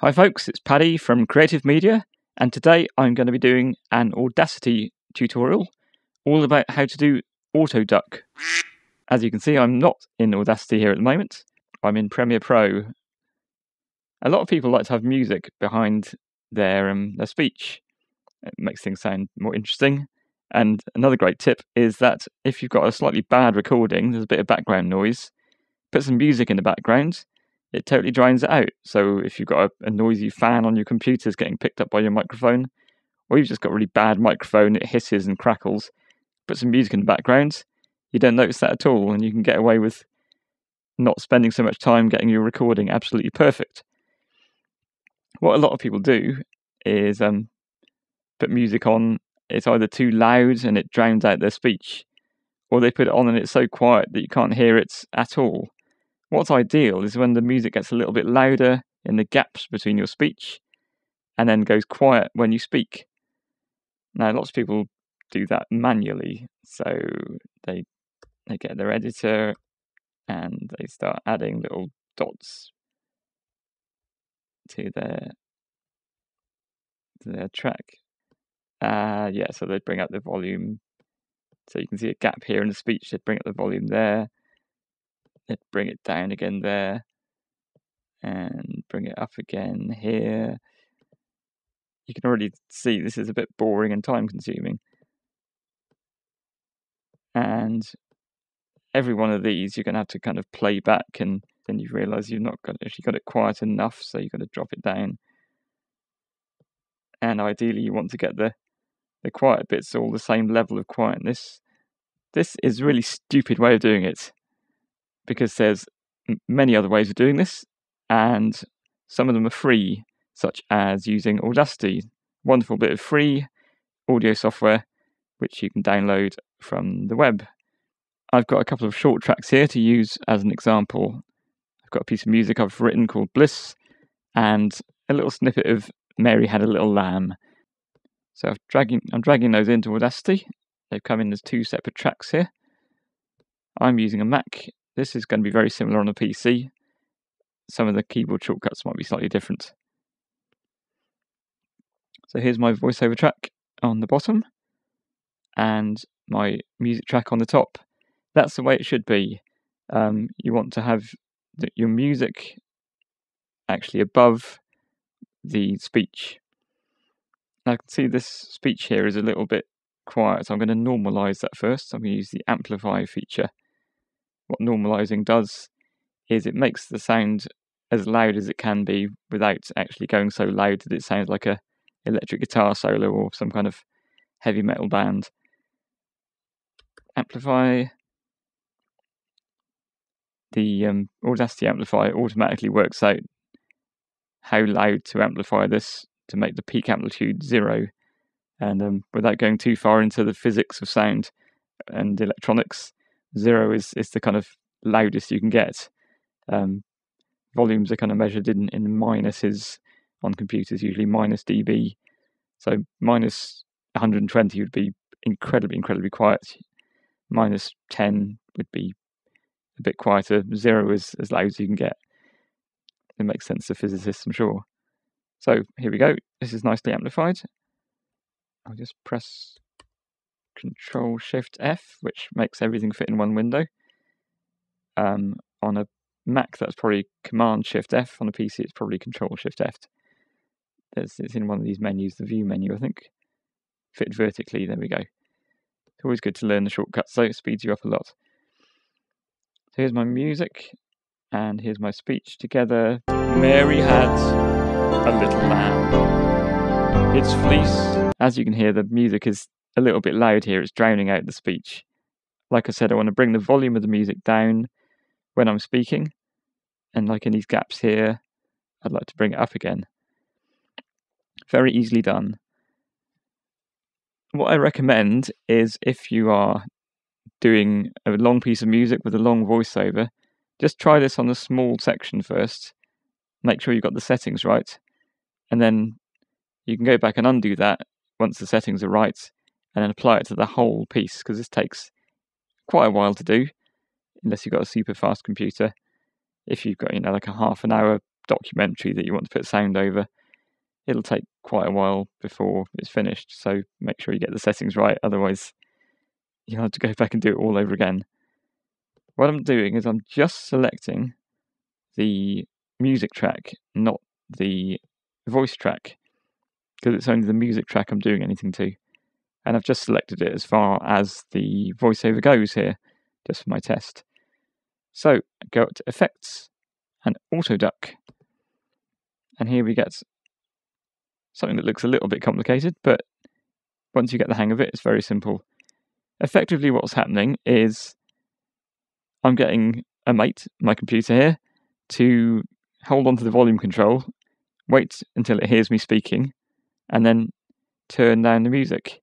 Hi folks, it's Paddy from Creative Media, and today I'm going to be doing an Audacity tutorial all about how to do Auto Duck. As you can see, I'm not in Audacity here at the moment. I'm in Premiere Pro. A lot of people like to have music behind their speech. It makes things sound more interesting. And another great tip is that if you've got a slightly bad recording, there's a bit of background noise, put some music in the background. It totally drowns it out. So if you've got a noisy fan on your computer that's getting picked up by your microphone, or you've just got a really bad microphone, it hisses and crackles, put some music in the background, you don't notice that at all, and you can get away with not spending so much time getting your recording absolutely perfect. What a lot of people do is put music on, it's either too loud and it drowns out their speech, or they put it on and it's so quiet that you can't hear it at all. What's ideal is when the music gets a little bit louder in the gaps between your speech and then goes quiet when you speak. Now, lots of people do that manually. So they get their editor and they start adding little dots to their track. So they bring up the volume. So you can see a gap here in the speech. They'd bring up the volume there. They'd bring it down again there. And bring it up again here. You can already see this is a bit boring and time consuming. And every one of these you're going to have to kind of play back, and then you realise you've not actually got it quiet enough, so you've got to drop it down. And ideally you want to get the quiet bits all the same level of quietness. This is a really stupid way of doing it, because there's many other ways of doing this, and some of them are free, such as using Audacity, wonderful bit of free audio software which you can download from the web. I've got a couple of short tracks here to use as an example. I've got a piece of music I've written called Bliss, and a little snippet of Mary Had a Little Lamb. So I'm dragging those into Audacity. They've come in as two separate tracks here. I'm using a Mac. This is going to be very similar on a PC. Some of the keyboard shortcuts might be slightly different. So here's my voiceover track on the bottom and my music track on the top. That's the way it should be. You want to have your music actually above the speech. Now, I can see this speech here is a little bit quiet, so I'm going to normalize that first. I'm going to use the amplify feature. What normalizing does is it makes the sound as loud as it can be without actually going so loud that it sounds like a electric guitar solo or some kind of heavy metal band. Amplify. The Audacity amplifier automatically works out how loud to amplify this to make the peak amplitude 0. And without going too far into the physics of sound and electronics, 0 is the kind of loudest you can get. Volumes are kind of measured in minuses on computers, usually minus dB. So minus 120 would be incredibly, incredibly quiet. Minus 10 would be a bit quieter. 0 is as loud as you can get. It makes sense to physicists, I'm sure. So here we go. This is nicely amplified. I'll just press Control-Shift-F, which makes everything fit in one window. On a Mac, that's probably Command-Shift-F. On a PC, it's probably Control-Shift-F. It's in one of these menus, the View menu, I think. Fit vertically, there we go. It's always good to learn the shortcuts, so it speeds you up a lot. So here's my music, and here's my speech together. Mary had a little lamb. Its fleece. As you can hear, the music is a little bit loud here. It's drowning out the speech. Like I said, I want to bring the volume of the music down when I'm speaking. And like in these gaps here, I'd like to bring it up again. Very easily done. What I recommend is if you are doing a long piece of music with a long voiceover, just try this on a small section first. Make sure you've got the settings right. And then you can go back and undo that once the settings are right, and then apply it to the whole piece, because this takes quite a while to do, unless you've got a super fast computer. If you've got, like a half an hour documentary that you want to put sound over, it'll take quite a while before it's finished. So make sure you get the settings right, otherwise you'll have to go back and do it all over again. What I'm doing is I'm just selecting the music track, not the voice track, because it's only the music track I'm doing anything to. And I've just selected it as far as the voiceover goes here, just for my test. So go up to Effects and Auto Duck. And here we get something that looks a little bit complicated, but once you get the hang of it, it's very simple. Effectively, what's happening is I'm getting a mate, my computer here, to hold on to the volume control, wait until it hears me speaking, and then turn down the music.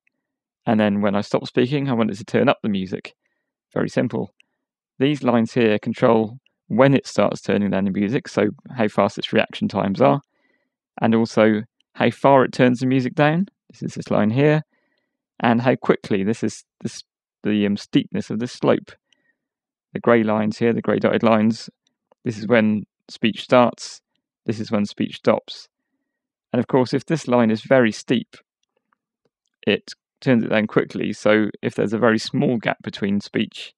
And then when I stop speaking, I want it to turn up the music. Very simple. These lines here control when it starts turning down the music, so how fast its reaction times are, and also how far it turns the music down. This is this line here, and how quickly. This is the steepness of the slope. The grey lines here, the grey dotted lines, this is when speech starts, this is when speech stops. And of course, if this line is very steep, it turns it down quickly. So if there's a very small gap between speech,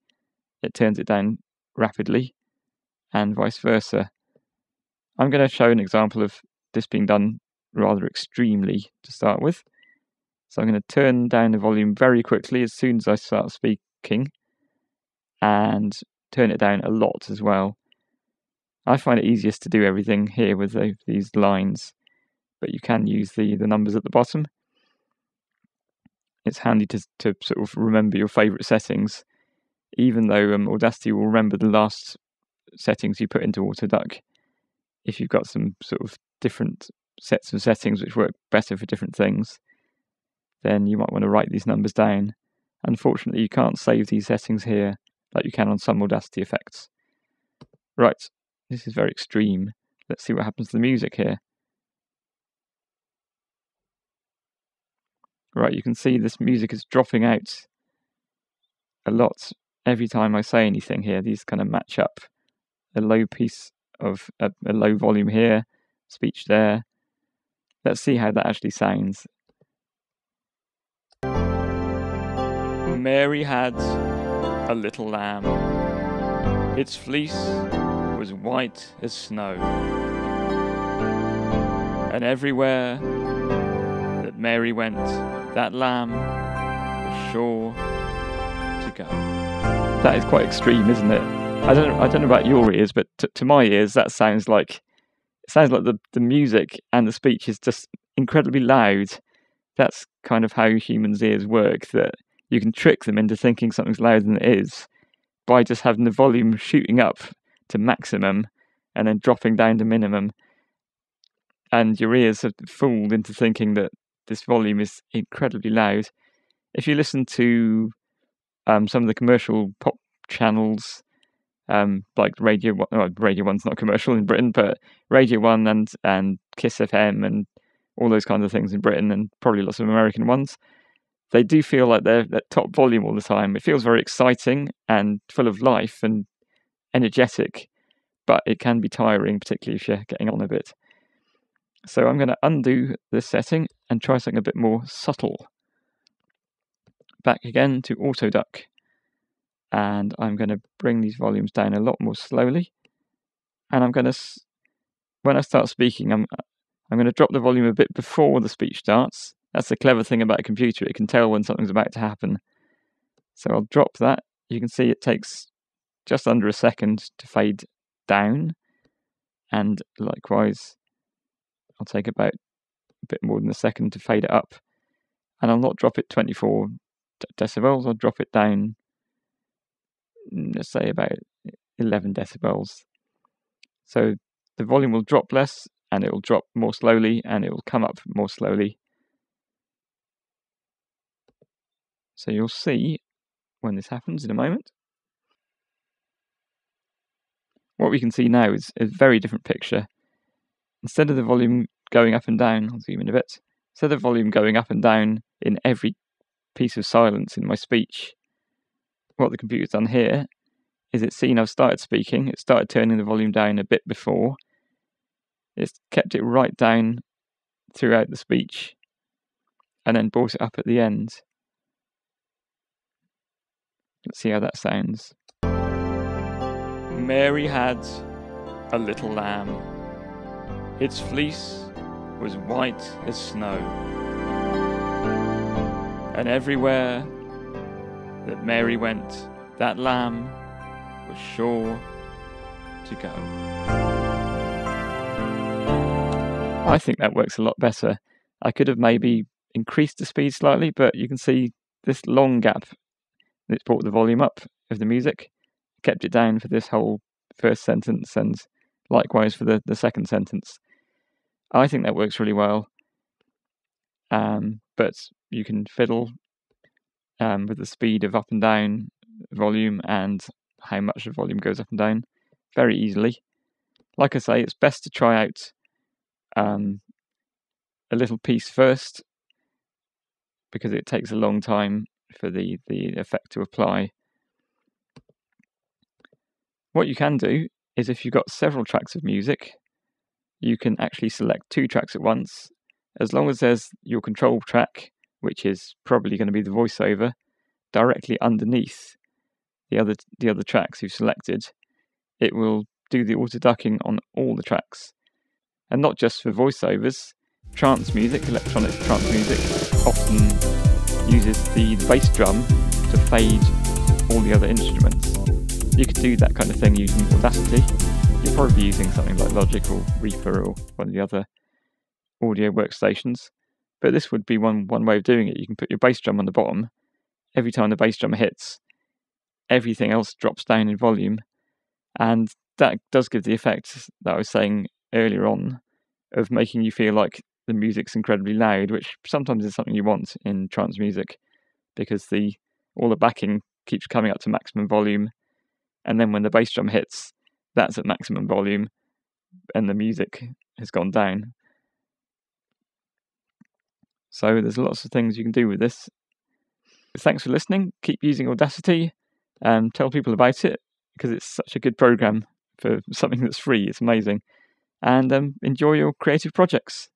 it turns it down rapidly, and vice versa. I'm going to show an example of this being done rather extremely to start with. So I'm going to turn down the volume very quickly as soon as I start speaking, and turn it down a lot as well. I find it easiest to do everything here with these lines, but you can use the numbers at the bottom. It's handy to sort of remember your favourite settings, even though Audacity will remember the last settings you put into Auto Duck. If you've got some sort of different sets of settings which work better for different things, then you might want to write these numbers down. Unfortunately, you can't save these settings here like you can on some Audacity effects. Right, this is very extreme. Let's see what happens to the music here. Right, you can see this music is dropping out a lot every time I say anything here. These kind of match up. A low piece of a low volume here, speech there. Let's see how that actually sounds. Mary had a little lamb. Its fleece was white as snow. And everywhere that Mary went, that lamb was sure to go. That is quite extreme, isn't it? I don't know about your ears, but to my ears, that sounds like the music and the speech is just incredibly loud. That's kind of how humans' ears work, that you can trick them into thinking something's louder than it is by just having the volume shooting up to maximum and then dropping down to minimum. And your ears are fooled into thinking that this volume is incredibly loud. If you listen to some of the commercial pop channels, like Radio 1, Radio 1's not commercial in Britain, but Radio 1 and Kiss FM and all those kinds of things in Britain, and probably lots of American ones, they do feel like they're at top volume all the time. It feels very exciting and full of life and energetic, but it can be tiring, particularly if you're getting on a bit. So I'm going to undo this setting and try something a bit more subtle. Back again to Auto Duck. And I'm going to bring these volumes down a lot more slowly. And I'm going to, when I start speaking, I'm going to drop the volume a bit before the speech starts. That's the clever thing about a computer. It can tell when something's about to happen. So I'll drop that. You can see it takes just under a second to fade down. And likewise, I'll take about a bit more than a second to fade it up. And I'll not drop it 24 decibels. I'll drop it down, let's say about 11 decibels. So the volume will drop less, and it will drop more slowly, and it will come up more slowly. So you'll see when this happens in a moment. What we can see now is a very different picture. Instead of the volume going up and down, I'll zoom in a bit, instead of the volume going up and down in every piece of silence in my speech, what the computer's done here is it's seen I've started speaking, it started turning the volume down a bit before, It's kept it right down throughout the speech and then brought it up at the end. Let's see how that sounds. Mary had a little lamb. Its fleece was white as snow, and everywhere that Mary went, that lamb was sure to go. I think that works a lot better. I could have maybe increased the speed slightly, but you can see this long gap that's brought the volume up of the music, kept it down for this whole first sentence, and likewise for the second sentence. I think that works really well, but you can fiddle with the speed of up and down volume and how much the volume goes up and down very easily. Like I say, it's best to try out a little piece first, because it takes a long time for the effect to apply. What you can do is, if you've got several tracks of music, you can actually select 2 tracks at once, as long as there's your control track, which is probably going to be the voiceover, directly underneath the other tracks you've selected. It will do the auto ducking on all the tracks, and not just for voiceovers. Trance music, electronic trance music, often uses the bass drum to fade all the other instruments. You could do that kind of thing using Audacity. You're probably using something like Logic or Reaper or one of the other audio workstations, but this would be one way of doing it. You can put your bass drum on the bottom. Every time the bass drum hits, everything else drops down in volume, and that does give the effect that I was saying earlier on of making you feel like the music's incredibly loud, which sometimes is something you want in trance music, because all the backing keeps coming up to maximum volume, and then when the bass drum hits, that's at maximum volume and the music has gone down. So there's lots of things you can do with this. Thanks for listening. Keep using Audacity and tell people about it, because it's such a good program for something that's free. It's amazing. And enjoy your creative projects.